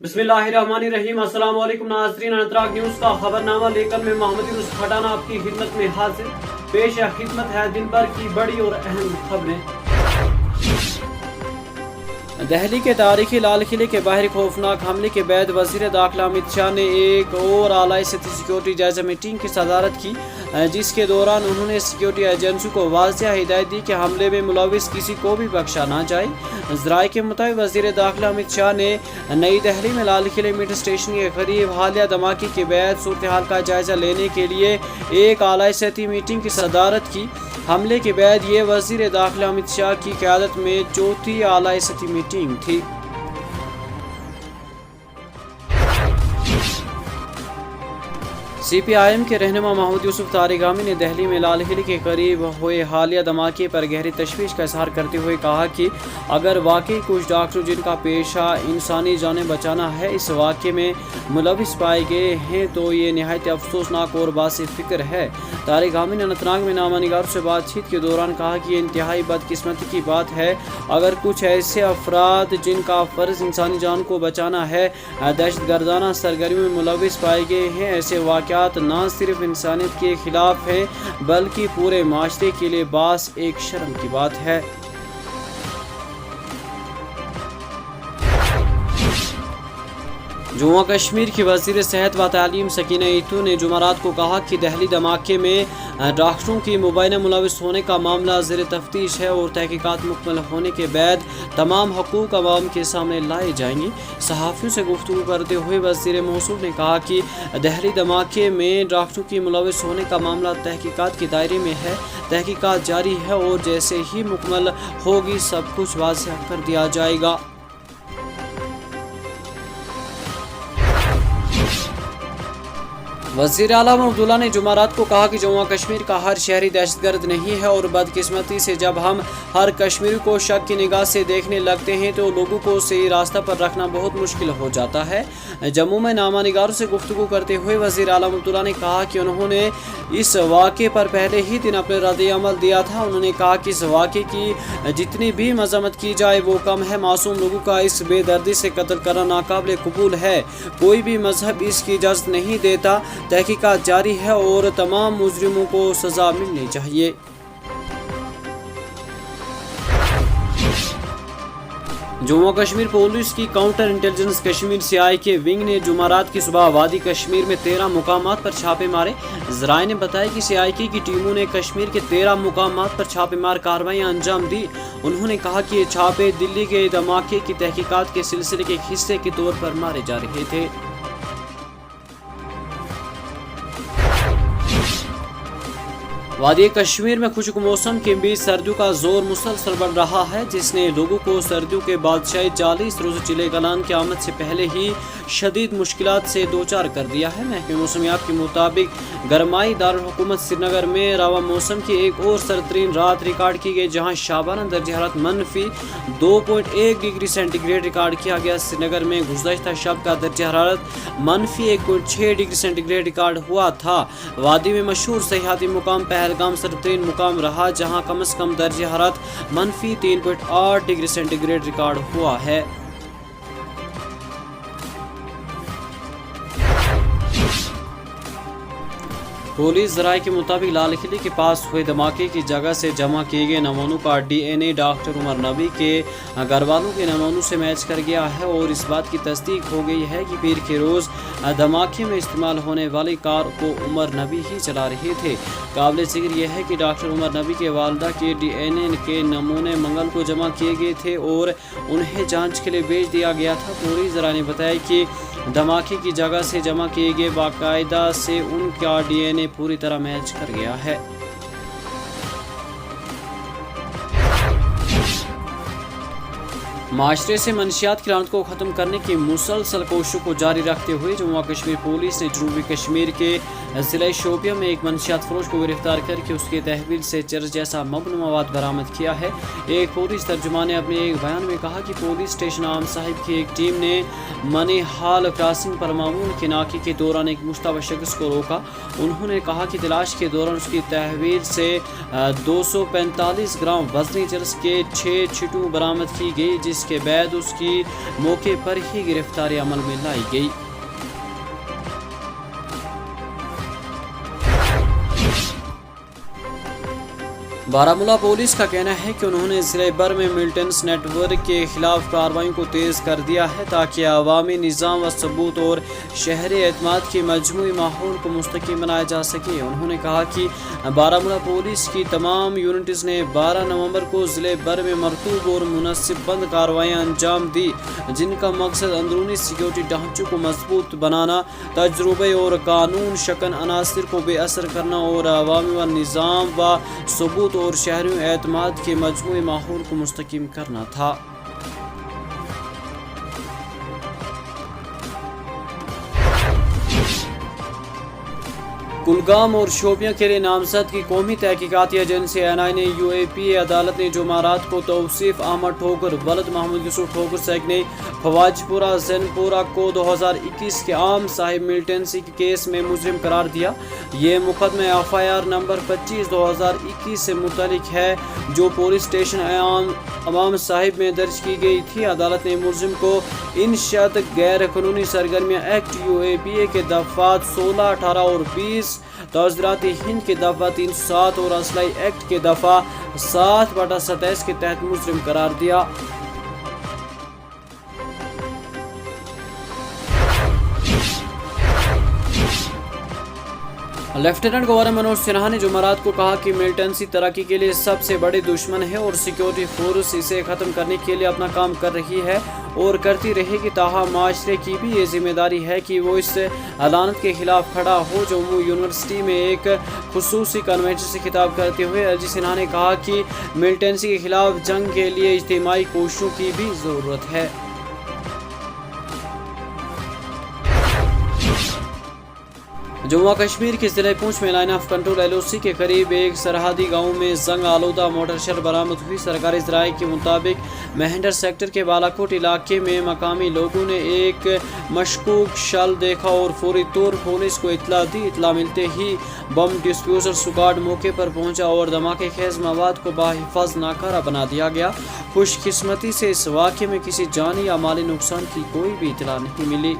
बिस्मिल्लाहिर्रहमानिर्रहीम। अस्सलाम वालेकुम नाज़रीन, अनतराग न्यूज़ का खबरनामा लेकर मैं मोहम्मद यूनुस खटाना आपकी खिदमत में हाजिर। पेश खिदमत है दिन भर की बड़ी और अहम खबरें। दहली के तारीखी लाल किले के बाहर खौफनाक हमले के बाद वज़ीर दाखिला अमित शाह ने एक और आला सतही सिक्योरिटी जायजा मीटिंग की सदारत की, जिसके दौरान उन्होंने सिक्योरिटी एजेंसी को वाज़ेह हिदायत दी कि हमले में मुलविस किसी को भी बख्शा ना जाए। ज़राए के मुताबिक वज़ीर दाखिला अमित शाह ने नई दिल्ली में लाल किले मेट्रो स्टेशन के करीब हालिया धमाके के बाद सूरत हाल का जायजा लेने के लिए एक आला सतही मीटिंग की सदारत की। हमले के बाद ये वज़ीर दाखिला अमित शाह की क़यादत में चौथी आला सतही मीटिंग थी। CPIM के रहनुमा महमूद यूसुफ तारिगामी ने दिल्ली में लाल किले के करीब हुए हालिया धमाके पर गहरी तशवीश का इजहार करते हुए कहा कि अगर वाकई कुछ डॉक्टर जिनका पेशा इंसानी जानें बचाना है इस वाक़े में मुलविस पाए गए हैं तो ये नहायत अफसोसनाक और बासे फ़िक्र है। तारिगामी ने अनंतनाग में नामानिगारों से बातचीत के दौरान कहा कि ये इंतहाई बदकिस्मती की बात है अगर कुछ ऐसे अफराद जिनका फ़र्ज़ इंसानी जान को बचाना है दहशत गर्दाना सरगर्मी में मुलविस पाए गए हैं। ऐसे वाक़यात न सिर्फ इंसानियत के खिलाफ हैं बल्कि पूरे माशरे के लिए बास एक शर्म की बात है। जम्मू कश्मीर की वज़ीर सेहत व तालीम सकीना ईतू ने जुमेरात को कहा कि दिल्ली धमाके में डॉक्टरों की मुबैना मुलविस होने का मामला ज़ेर तफ्तीश है और तहकीकात मुकम्मल होने के बाद तमाम हकूक़ अवाम के सामने लाए जाएंगे। सहाफ़ियों से गुफ्तगू करते हुए वज़ीर मौसूल ने कहा कि दिल्ली धमाके में डॉक्टरों की मुलविस होने का मामला तहकीकात के दायरे में है, तहकीकात जारी है और जैसे ही मुकम्मल होगी सब कुछ वाज़ेह कर दिया जाएगा। वज़ीर आला अब्दुल्ला ने जुमेरात को कहा कि जम्मू कश्मीर का हर शहरी दहशतगर्द नहीं है और बदकिस्मती से जब हम हर कश्मीरी को शक की निगाह से देखने लगते हैं तो लोगों को सही रास्ता पर रखना बहुत मुश्किल हो जाता है। जम्मू में नामानिगारों से गुफ्तगू करते हुए वज़ीर आला अब्दुल्ला ने कहा कि उन्होंने इस वाक़े पर पहले ही दिन अपने रद्द-ए-अमल दिया था। उन्होंने कहा कि इस वाक़े की जितनी भी मज़म्मत की जाए वो कम है। मासूम लोगों का इस बेदर्दी से कत्ल करना नाकाबिल कबूल है। कोई भी मजहब इसकी इजाज़त नहीं देता। तहकीकात जारी है और तमाम मुजरिमों को सज़ा मिलनी चाहिए। जम्मू कश्मीर पुलिस की काउंटर इंटेलिजेंस कश्मीर CI के विंग ने जुमेरात की सुबह वादी कश्मीर में 13 मुकामात पर छापे मारे। ज़राए ने बताया कि CI की टीमों ने कश्मीर के 13 मुकामात पर छापेमार कार्रवाइयाँ अंजाम दी। उन्होंने कहा कि ये छापे दिल्ली के धमाके की तहकीकात के सिलसिले के हिस्से के तौर पर मारे जा रहे थे। वादी कश्मीर में खुश्क मौसम के बीच सर्दियों का जोर मुसलसल बढ़ रहा है, जिसने लोगों को सर्दियों के बादशाही 40 रोज़ चिले कलान की आमद से पहले ही शदीद मुश्किलात से दो चार कर दिया है। महकमे मौसमियात के मुताबिक गरमाई दारुल हुकूमत श्रीनगर में रवा मौसम की एक और सरतरीन रात रिकॉर्ड की गई, जहाँ शाबाना दर्ज हरारत -2.1 डिग्री सेंटीग्रेड रिकॉर्ड किया गया। श्रीनगर में गुज़श्ता शब का दर्ज हरारत -1.6 डिग्री सेंटीग्रेड रिकॉर्ड हुआ था। वादी में मशहूर सयाहती मुकाम पहलगाम सरतरीन मुकाम रहा, जहाँ कम से कम दर्ज हरारत -3.8 डिग्री सेंटीग्रेड रिकॉर्ड हुआ है। पुलिस ज़राए के मुताबिक लाल किले के पास हुए धमाके की जगह से जमा किए गए नमूनों का DNA डॉक्टर उमर नबी के घर वालों के नमूनों से मैच कर गया है और इस बात की तस्दीक हो गई है कि पीर के रोज़ धमाके में इस्तेमाल होने वाली कार को उमर नबी ही चला रहे थे। काबिल ज़िक्र यह है कि डॉक्टर उमर नबी के वालदा के DNA के नमूने मंगल को जमा किए गए थे और उन्हें जाँच के लिए भेज दिया गया था। पुलिस ज़राए ने बताया कि धमाके की जगह से जमा किए गए बाकायदा से उनका DNA पूरी तरह मैच कर गया है। माशरे से मनशियात की लानत को ख़त्म करने की मुसलसल कोशिशों को जारी रखते हुए जम्मू कश्मीर पुलिस ने जनूबी कश्मीर के ज़िला शोपिया में एक मनशियात फरोश को गिरफ्तार करके उसके तहवील से चर्च जैसा मबनू मवाद बरामद किया है। एक पुलिस तर्जुमान ने अपने एक बयान में कहा कि पुलिस स्टेशन आम साहिब की एक टीम ने मनी हाल क्रॉसिंग पर मामूल के नाके के दौरान एक मुश्तबा शख्स को रोका। उन्होंने कहा कि तलाश के दौरान उसकी तहवील से 245 ग्राम वजनी चरस के 6 छिटू बरामद की गई, जिस जिसके बाद उसकी मौके पर ही गिरफ्तारी अमल में लाई गई। बारामूला पुलिस का कहना है कि उन्होंने ज़िले भर में मिलिटेंट्स नेटवर्क के खिलाफ कार्रवाई को तेज़ कर दिया है ताकि अवामी निज़ाम व सबूत और शहरी एतमाद के मजमूई माहौल को मुस्तकीम बनाया जा सके। उन्होंने कहा कि बारामूला पुलिस की तमाम यूनिट्स ने 12 नवंबर को ज़िले भर में मरतूब और मुनसिबबंद कार्रवाइयाँ अंजाम दी, जिनका मकसद अंदरूनी सिक्योरिटी ढांचों को मजबूत बनाना, तजुर्बे और कानून शकन अनासर को बेअसर करना और अवामी व निज़ाम व सबूत और शहरियों एतमाद के मजमूई माहौल को मुस्तकीम करना था। कुलगाम और शोपियां के लिए नामजद की कौमी तहकीकाती एजेंसी NI ने UAPA अदालत ने जुमारात को तौसीफ अहमद ठोकर, वलद मोहम्मद यूसुफ ठोकर सैकने फवाजपुरा जैनपुरा को 2021 के आम साहिब मिलिटेंसी के केस में मुजरिम करार दिया। ये मुकदमा FIR नंबर 25/2021 से मुतलिक है जो पुलिस स्टेशन अमाम साहिब में दर्ज की गई थी। अदालत ने मुलजिम को इंशद गैर कानूनी सरगर्मियाँ एक्ट UAPA के दफ़ात 16, 18 और 20, तौज़रात हिंद के दफ़ा 307 और असलाई एक्ट के दफ़ा 7/27 के तहत मुजरिम करार दिया। लेफ्टिनेंट गवर्नर मनोज सिन्हा ने जुमेरात को कहा कि मिलिटेंसी तरक्की के लिए सबसे बड़ी दुश्मन है और सिक्योरिटी फोर्स इसे ख़त्म करने के लिए अपना काम कर रही है और करती रहेगी। ताहम माशरे की भी ये जिम्मेदारी है कि वो इस अदालत के खिलाफ खड़ा हो। जम्मू यूनिवर्सिटी में एक खुसूसी कन्वेंशन से खिताब करते हुए एलजी सिन्हा ने कहा कि मिलिटेंसी के खिलाफ जंग के लिए इज्तिमाई कोशिशों की भी ज़रूरत है। जम्मू कश्मीर के ज़िले पूंछ में लाइन ऑफ कंट्रोल LOC के करीब एक सरहदी गांव में जंग आलूदा मोटर शर बरामद हुई। सरकारी ज़राए के मुताबिक महेंद्र सेक्टर के बालाकोट इलाके में मकामी लोगों ने एक मशकूक शल देखा और फौरी तौर पुलिस को इतला दी। इतला मिलते ही बम डिस्पोजल स्क्वाड मौके पर पहुंचा और धमाके खेज मवाद को बाहिफाज नाकारा बना दिया गया। खुशकिस्मती से इस वाक़े में किसी जानी या माली नुकसान की कोई भी इतला नहीं मिली।